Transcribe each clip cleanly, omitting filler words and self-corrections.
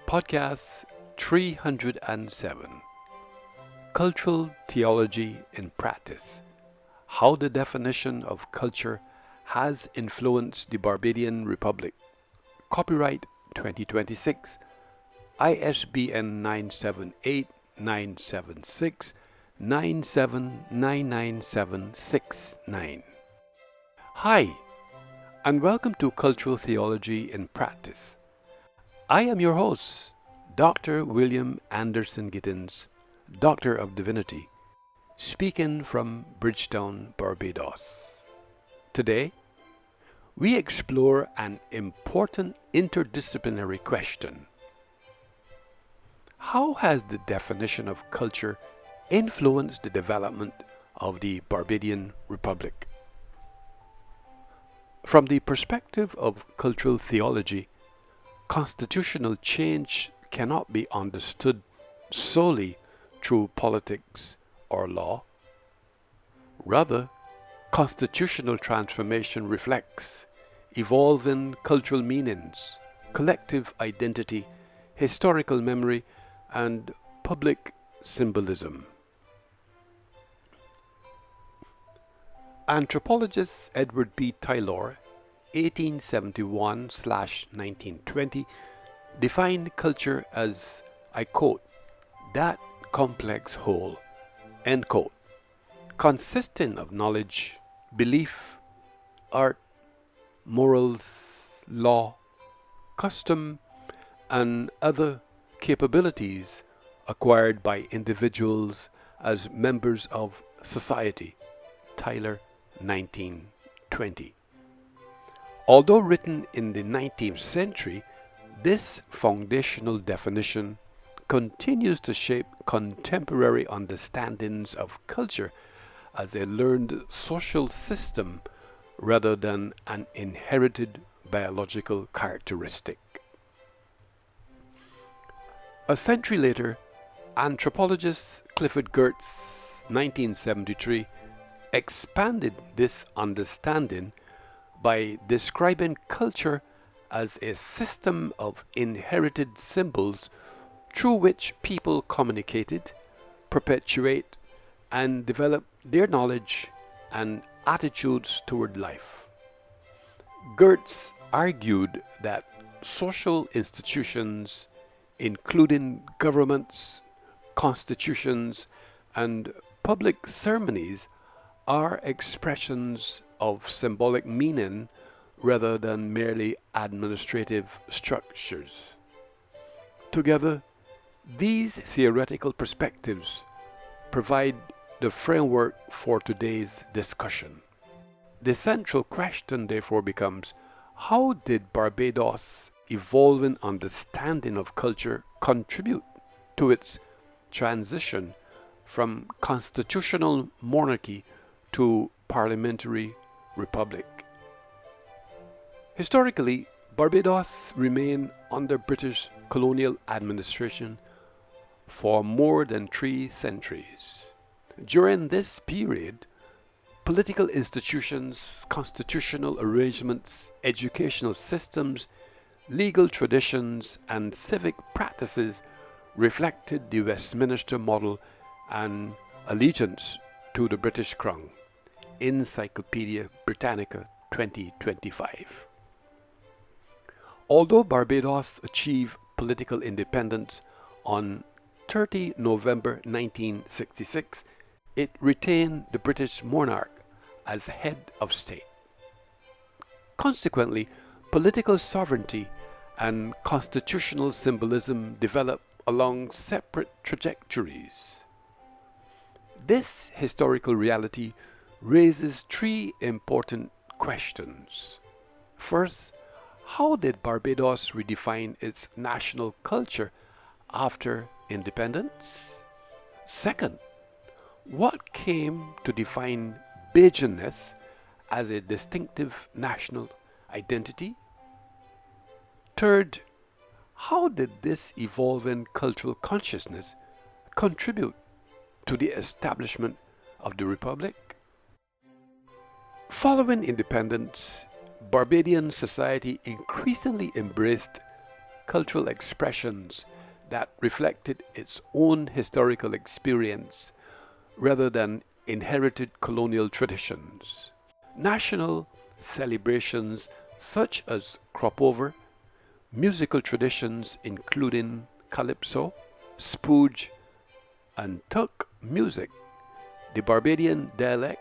Podcast 307 Cultural Theology in Practice. How the definition of culture has influenced the Barbadian Republic. Copyright 2026. ISBN 978-976-9799769. Hi, and welcome to Cultural Theology in Practice. I am your host, Dr. William Anderson Gittins, Doctor of Divinity, speaking from Bridgetown, Barbados. Today, we explore an important interdisciplinary question. How has the definition of culture influenced the development of the Barbadian Republic? From the perspective of cultural theology, constitutional change cannot be understood solely through politics or law. Rather, constitutional transformation reflects evolving cultural meanings, collective identity, historical memory, and public symbolism. Anthropologist Edward B. Taylor 1871-1920 defined culture as, I quote, that complex whole, end quote, consisting of knowledge, belief, art, morals, law, custom, and other capabilities acquired by individuals as members of society. Taylor, 1920. Although written in the 19th century, this foundational definition continues to shape contemporary understandings of culture as a learned social system rather than an inherited biological characteristic. A century later, anthropologist Clifford Geertz, 1973, expanded this understanding by describing culture as a system of inherited symbols through which people communicated, perpetuate, and develop their knowledge and attitudes toward life. Geertz argued that social institutions, including governments, constitutions, and public ceremonies, are expressions of symbolic meaning rather than merely administrative structures. Together, these theoretical perspectives provide the framework for today's discussion. The central question therefore becomes, how did Barbados' evolving understanding of culture contribute to its transition from constitutional monarchy to parliamentary republic? Historically, Barbados remained under British colonial administration for more than 3 centuries. During this period, political institutions, constitutional arrangements, educational systems, legal traditions, and civic practices reflected the Westminster model and allegiance to the British Crown. Encyclopedia Britannica 2025. Although Barbados achieved political independence on 30 November 1966, it retained the British monarch as head of state. Consequently, political sovereignty and constitutional symbolism developed along separate trajectories. This historical reality raises 3 important questions. First, how did Barbados redefine its national culture after independence? Second, what came to define Bajanness as a distinctive national identity? Third, how did this evolving cultural consciousness contribute to the establishment of the Republic? Following independence, Barbadian society increasingly embraced cultural expressions that reflected its own historical experience rather than inherited colonial traditions. National celebrations such as crop over, musical traditions including calypso, spooge, and tuk music, the Barbadian dialect,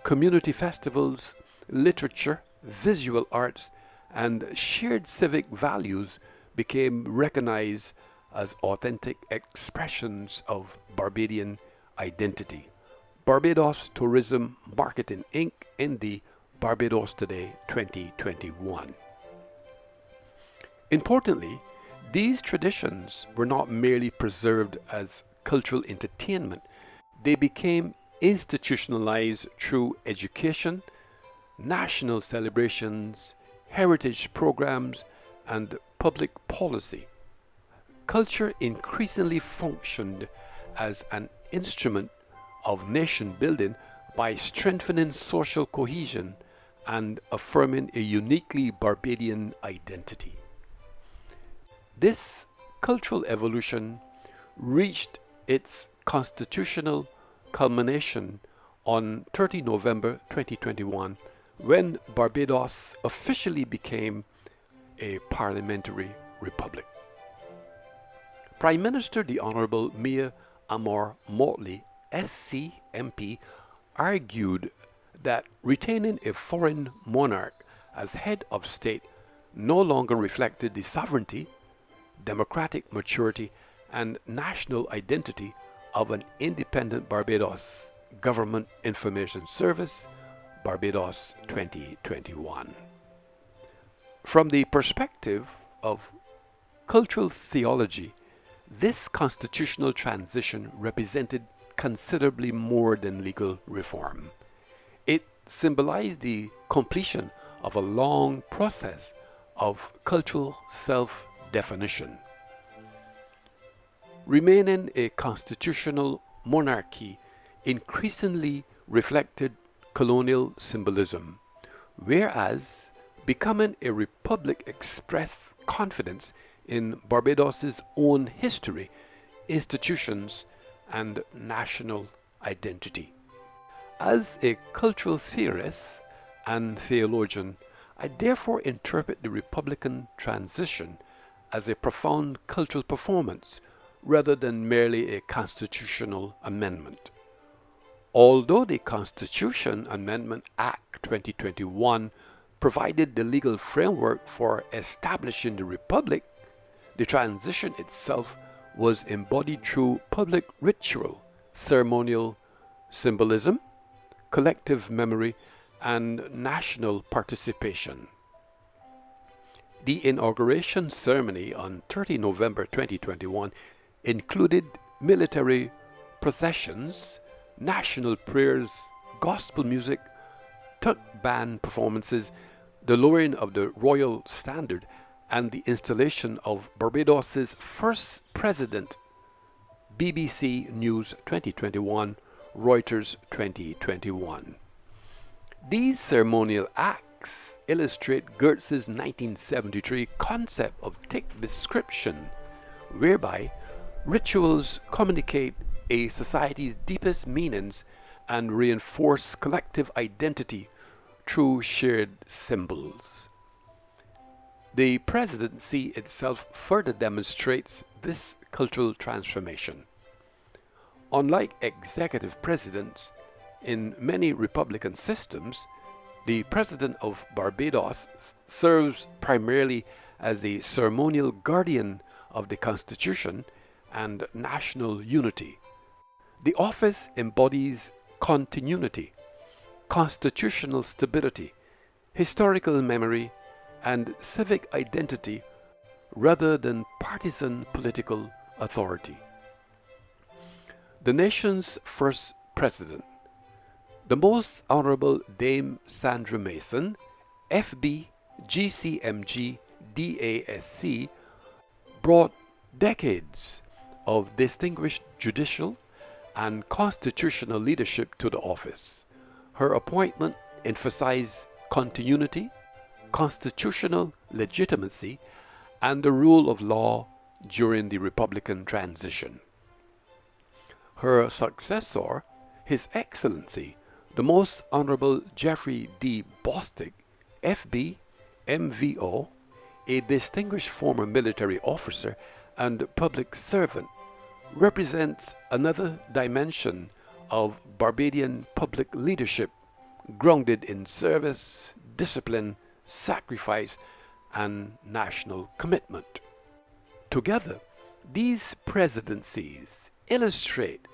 community festivals, literature, visual arts, and shared civic values became recognized as authentic expressions of Barbadian identity. Barbados Tourism Marketing Inc. in the Barbados Today 2021. Importantly, these traditions were not merely preserved as cultural entertainment, they became institutionalized through education, national celebrations, heritage programs, and public policy. Culture increasingly functioned as an instrument of nation building by strengthening social cohesion and affirming a uniquely Barbadian identity. This cultural evolution reached its constitutional culmination on 30 November 2021 when Barbados officially became a parliamentary republic. Prime Minister the Honourable Mia Amor Motley, SC MP, argued that retaining a foreign monarch as head of state no longer reflected the sovereignty, democratic maturity, and national identity of an independent Barbados Government Information Service, Barbados 2021. From the perspective of cultural theology, this constitutional transition represented considerably more than legal reform. It symbolized the completion of a long process of cultural self-definition. Remaining a constitutional monarchy increasingly reflected colonial symbolism, whereas becoming a republic expressed confidence in Barbados's own history, institutions, and national identity. As a cultural theorist and theologian, I therefore interpret the Republican transition as a profound cultural performance rather than merely a constitutional amendment. Although the Constitution Amendment Act 2021 provided the legal framework for establishing the Republic, the transition itself was embodied through public ritual, ceremonial symbolism, collective memory, and national participation. The inauguration ceremony on 30 November 2021 included military processions, national prayers, gospel music, tuk band performances, the lowering of the royal standard, and the installation of Barbados's first president, BBC News 2021, Reuters 2021. These ceremonial acts illustrate Goethe's 1973 concept of tic description, whereby rituals communicate a society's deepest meanings and reinforce collective identity through shared symbols. The presidency itself further demonstrates this cultural transformation. Unlike executive presidents, in many republican systems, the President of Barbados serves primarily as the ceremonial guardian of the Constitution and national unity. The office embodies continuity, constitutional stability, historical memory, and civic identity rather than partisan political authority. The nation's first president, the Most Honorable Dame Sandra Mason, FB, GCMG, DASC, brought decades of distinguished judicial and constitutional leadership to the office. Her appointment emphasized continuity, constitutional legitimacy, and the rule of law during the Republican transition. Her successor, His Excellency, the Most Honorable Jeffrey D. Bostic, FB, MVO, a distinguished former military officer and public servant, represents another dimension of Barbadian public leadership grounded in service, discipline, sacrifice, and national commitment. Together, these presidencies illustrate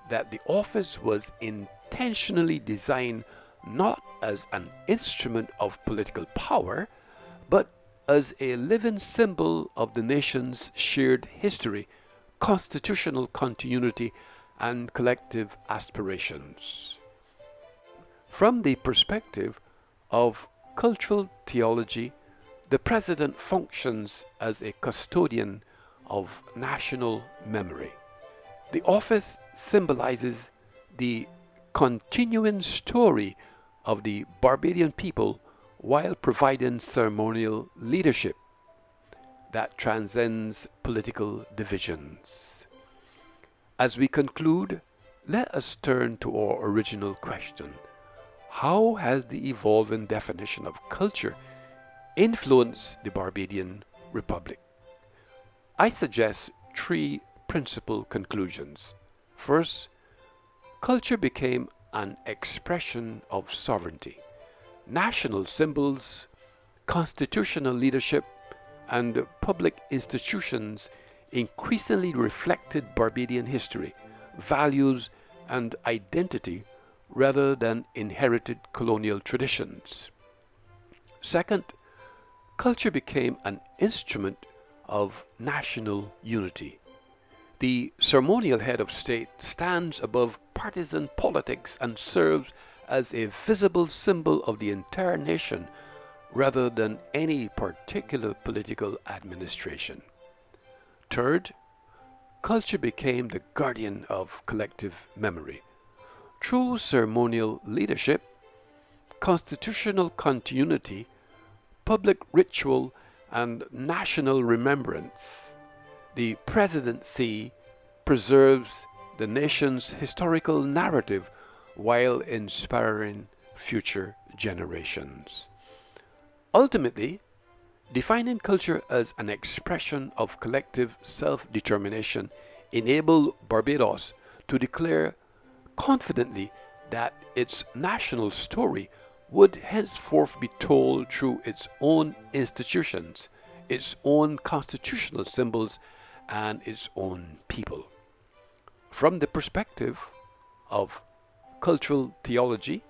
that the office was intentionally designed not as an instrument of political power, but as a living symbol of the nation's shared history, constitutional continuity, and collective aspirations. From the perspective of cultural theology, the President functions as a custodian of national memory. The office symbolizes the continuing story of the Barbadian people while providing ceremonial leadership that transcends political divisions. As we conclude, let us turn to our original question. How has the evolving definition of culture influenced the Barbadian Republic? I suggest three principal conclusions. First, culture became an expression of sovereignty. National symbols, constitutional leadership, and public institutions increasingly reflected Barbadian history, values, and identity rather than inherited colonial traditions. Second, culture became an instrument of national unity. The ceremonial head of state stands above partisan politics and serves as a visible symbol of the entire nation rather than any particular political administration. Third, culture became the guardian of collective memory. Through ceremonial leadership, constitutional continuity, public ritual, and national remembrance, the presidency preserves the nation's historical narrative while inspiring future generations. Ultimately, defining culture as an expression of collective self-determination enabled Barbados to declare confidently that its national story would henceforth be told through its own institutions, its own constitutional symbols, and its own people. From the perspective of cultural theology,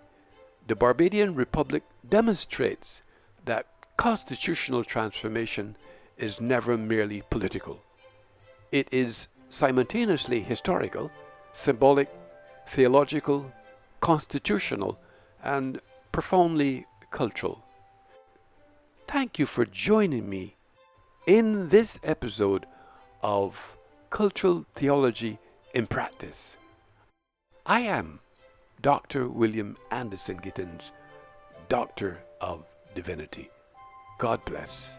the Barbadian Republic demonstrates that constitutional transformation is never merely political. It is simultaneously historical, symbolic, theological, constitutional, and profoundly cultural. Thank you for joining me in this episode of Cultural Theology in Practice. I am Dr. William Anderson Gittins, Doctor of Divinity. God bless.